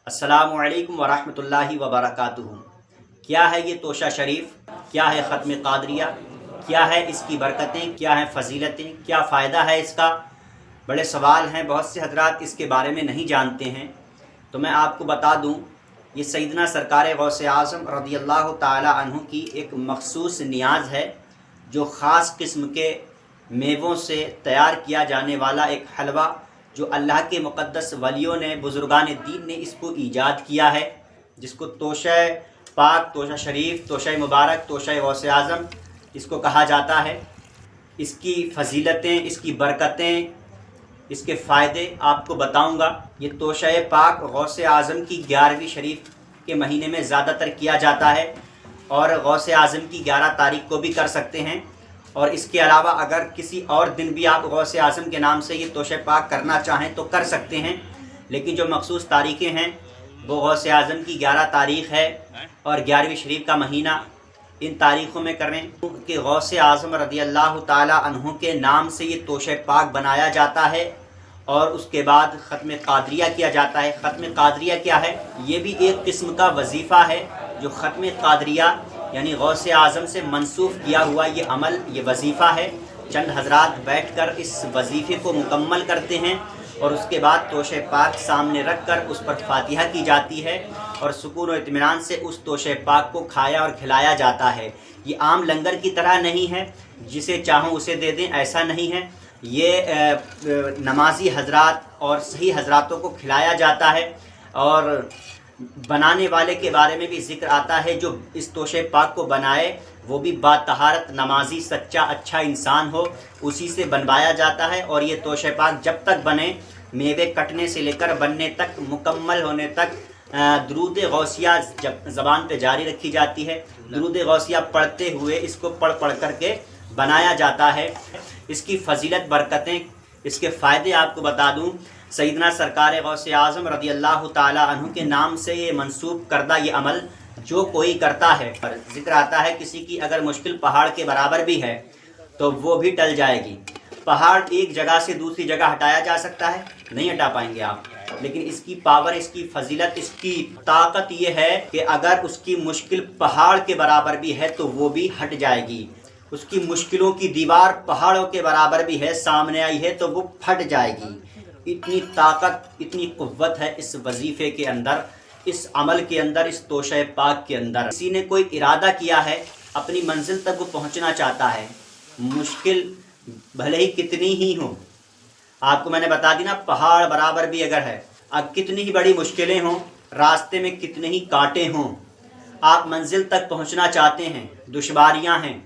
अस्सलामु अलैकुम वरहमतुल्लाहि वबरकातुहू। क्या है ये तोशा शरीफ, क्या है ख़त्म क़ादरिया, क्या है इसकी बरकतें, क्या हैं फ़जीलतें, क्या फ़ायदा है इसका? बड़े सवाल हैं, बहुत से हजरात इसके बारे में नहीं जानते हैं। तो मैं आपको बता दूं, ये सैयदना सरकार गौसे आज़म रज़ियल्लाहु ताला अन्हु की एक मखसूस नियाज़ है, जो ख़ास किस्म के मेवों से तैयार किया जाने वाला एक हलवा, जो अल्लाह के मुक़द्दस वलियों ने, बुज़ुर्गान दीन ने इसको ईजाद किया है, जिसको तोशा पाक, तोशा शरीफ, तोशा मुबारक, तोशा गौसे आज़म इसको कहा जाता है। इसकी फ़जीलतें, इसकी बरकतें, इसके फ़ायदे आपको बताऊंगा। ये तोशा पाक गौसे आज़म की 11वीं शरीफ के महीने में ज़्यादातर किया जाता है, और गौसे आज़म की 11 तारीख को भी कर सकते हैं। और इसके अलावा अगर किसी और दिन भी आप गौसे आज़म के नाम से ये तोशा पाक करना चाहें तो कर सकते हैं, लेकिन जो मखसूस तारीख़ें हैं वो गौसे आज़म की 11 तारीख़ है और 11वीं शरीफ का महीना। इन तारीख़ों में करें कि गौसे आज़म रज़ियल्लाहु ताला अन्हु के नाम से ये तोशा पाक बनाया जाता है, और उसके बाद ख़त्म क़ादरिया किया जाता है। ख़त्म क़ादरिया क्या है? ये भी एक किस्म का वजीफ़ा है, जो ख़त्म क़ादरिया यानी गौसे आज़म से मंसूब किया हुआ ये अमल, ये वजीफ़ा है। चंद हजरात बैठकर इस वजीफ़े को मुकम्मल करते हैं, और उसके बाद तोशा पाक सामने रख कर उस पर फातिहा की जाती है, और सुकून और इत्मीनान से उस तोशा पाक को खाया और खिलाया जाता है। ये आम लंगर की तरह नहीं है, जिसे चाहों उसे दे दें, ऐसा नहीं है। ये नमाजी हजरात और सही हजरातों को खिलाया जाता है। और बनाने वाले के बारे में भी ज़िक्र आता है, जो इस तोशा पाक को बनाए वो भी बातहारत, नमाजी, सच्चा, अच्छा इंसान हो, उसी से बनवाया जाता है। और ये तोशा पाक जब तक बने, मेवे कटने से लेकर बनने तक, मुकम्मल होने तक दुरूद गौसिया ज़बान पे जारी रखी जाती है। दुरूद गौसिया पढ़ते हुए इसको पढ़ करके बनाया जाता है। इसकी फ़जीलत, बरकतें, इसके फ़ायदे आपको बता दूं। सैयदना सरकार गौसे आज़म रज़ियल्लाहु ताला अन्हु के नाम से ये मंसूब करदा ये अमल जो कोई करता है, पर ज़िक्र आता है किसी की अगर मुश्किल पहाड़ के बराबर भी है तो वो भी टल जाएगी। पहाड़ एक जगह से दूसरी जगह हटाया जा सकता है? नहीं हटा पाएंगे आप, लेकिन इसकी पावर, इसकी फजीलत, इसकी ताकत ये है कि अगर उसकी मुश्किल पहाड़ के बराबर भी है तो वो भी हट जाएगी। उसकी मुश्किलों की दीवार पहाड़ों के बराबर भी है, सामने आई है तो वो फट जाएगी। इतनी ताकत, इतनी कुव्वत है इस वजीफ़े के अंदर, इस अमल के अंदर, इस तोशा पाक के अंदर। किसी ने कोई इरादा किया है, अपनी मंजिल तक वो पहुंचना चाहता है, मुश्किल भले ही कितनी ही हो, आपको मैंने बता दी ना, पहाड़ बराबर भी अगर है, अब कितनी ही बड़ी मुश्किलें हों, रास्ते में कितने ही कांटे हों, आप मंजिल तक पहुंचना चाहते हैं, दुश्वारियां हैं,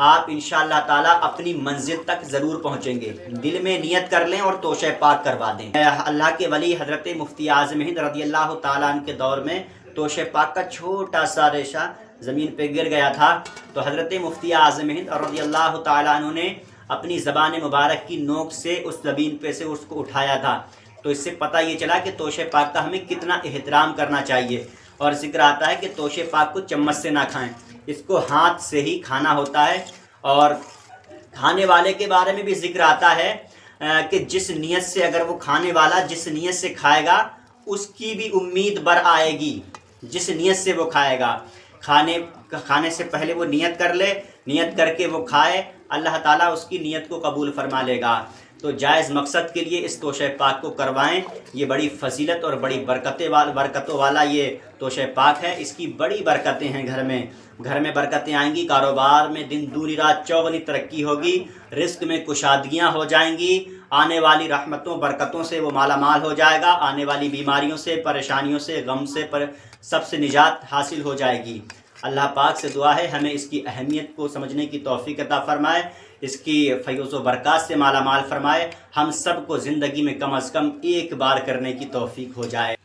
आप इंशाअल्लाह ताला अपनी मंजिल तक ज़रूर पहुँचेंगे। दिल में नियत कर लें और तोशा पाक करवा दें। अल्लाह के वली हज़रत मुफ्ती आज़म हिंद रज़ियल्लाहु ताला अन्हु के दौर में तोशा पाक का छोटा सा रेशा ज़मीन पे गिर गया था, तो हज़रत मुफ्ती आज़म हिंद रज़ियल्लाहु ताला अन्हु ने अपनी ज़बान मुबारक की नोक से उस ज़मीन पे से उसको उठाया था। तो इससे पता ये चला कि तोशा पाक का हमें कितना एहतराम करना चाहिए। और ज़िक्र आता है कि तोशा पाक को चम्मच से ना खाएं, इसको हाथ से ही खाना होता है। और खाने वाले के बारे में भी ज़िक्र आता है कि जिस नीयत से, अगर वो खाने वाला जिस नीयत से खाएगा उसकी भी उम्मीद बर आएगी। जिस नीयत से वो खाएगा, खाने से पहले वो नियत कर ले, नियत करके वो खाए, अल्लाह ताला उसकी नियत को कबूल फरमा लेगा। तो जायज़ मकसद के लिए इस तोशा पाक को करवाएं। ये बड़ी फजीलत और बड़ी बरकतों वाला ये तोशा पाक है। इसकी बड़ी बरकतें हैं, घर में बरकतें आएंगी, कारोबार में दिन दूनी रात चौगनी तरक्की होगी, रिस्क में कुशादगियाँ हो जाएंगी, आने वाली रहमतों बरकतों से वो माला माल हो जाएगा, आने वाली बीमारियों से, परेशानियों से, गम से सबसे निजात हासिल हो जाएगी। अल्लाह पाक से दुआ है हमें इसकी अहमियत को समझने की तौफीक अता फ़रमाए, इसकी फ़ैज़ व बरक़ात से माला माल फ़रमाए, हम सब को ज़िंदगी में कम अज़ कम एक बार करने की तौफीक हो जाए।